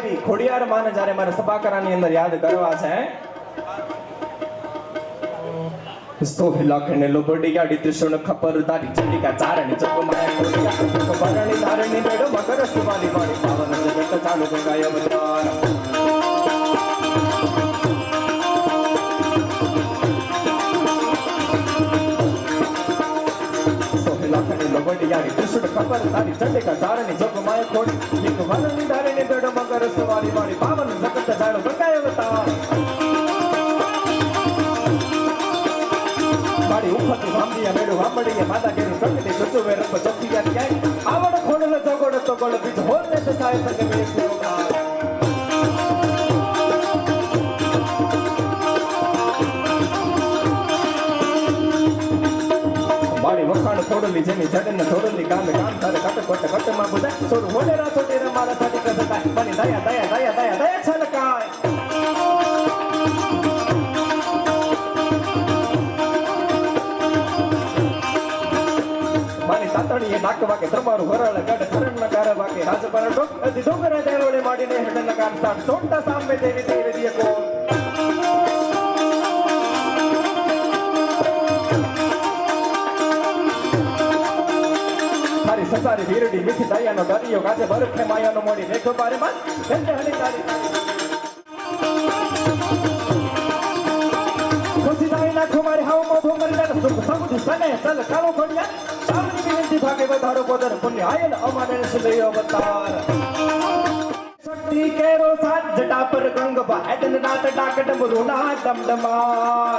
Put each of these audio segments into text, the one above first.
દેવી ખોડિયાર માને જ્યારે મારે સભાકરાની અંદર યાદ કરવા છે સોહિલા ખને લોબડી ગાડી ત્રિશુણ ખપર તારી ચંડિકા ચારણી ચકમાય ખોડિયા ખબરણી ધારણી બેડો મકર સુવાલી વાળી પાવન જગત ચાલુ ગંગાય અવતાર લોબડી ગાડી ત્રિશુણ ખપર તારી ચંડિકા ચારણી ચકમાય ખોડી ખબરણી ધારણી બેડો મકર સુવાલી વાળી પાવન જગત ચાલુ ગંગાય અવતાર ઉફતી વાંબીયા મેડું વાંબડીયા માતા કેરું પ્રગટે સચુવે રંગ ચોકીયા ક્યાંય આવડ ખોડલ જગોડ તો ગોળ બીજ હોને તો સાય તકે મેં સુરગાર મારી વખાણ થોડલી જેની જડને થોડલી ગામે ગામ તારે કટ કોટ કટમાં બધા છોડ હોને રા છોડે રે મારા સાડી કસતા મને દયા દયા દયા દયા દયા છલકાય તાતણીએ નાક વાકે તમારું વરળ ગઢ ધરણ નગાર વાકે રાજ પર ડોક અધી ડોંગરે દેરોડે માડીને હેડ નગાર સાટ સોંટા સામે દેવી દેવી દિયે કો મારી સસારી વીરડી મીઠી દયાનો દરિયો ગાજે બરખે માયાનો મોડી મેઘ બારે માં હેંડે હણી તારી ખુશી દાઈ નાખો મારી હાવ મોઢો મરી સુખ સમુદ્ર સને ચલ કાળો ખોડિયા ભાગે વધારો પોદર પુણ્ય આયન અમાને સુદય અવતાર શક્તિ કેરો સાત જટા પર ગંગ બાદન રાત ડાક ડમરુ ના દમદમા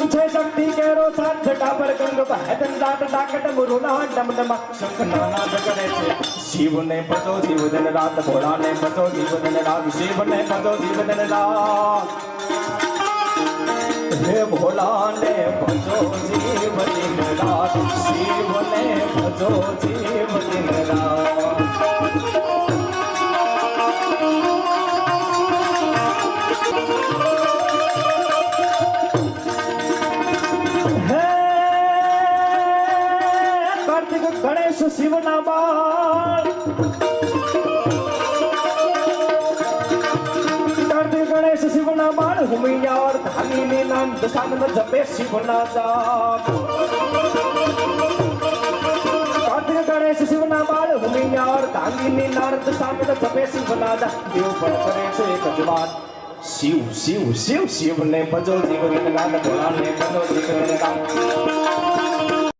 છે શક્તિ કેરો સાત જટા પર ગંગ બાદન રાત ડાક ડમરુ ના દમદમા શંખ નાદ કરે છે શિવને ભજો જીવ દિન રાત ભોળાને ભજો જીવ દિન રાત શિવને ભજો જીવ દિન રાત हे भोला ने भजो जीव दिन रात शिव ने भजो जीव दिन रात हे कार्तिक गणेश शिव नामा गणेश शिवना बाण हुमिया और धानी ने नाम दशान में जपे शिवना जाप कार्तिक गणेश शिवना बाण हुमिया और धानी ने नाम दशान में जपे शिवना जाप देव पर करे छे एक जवान शिव शिव शिव शिव ने भजो जीवन गान भोला ने भजो जीवन गान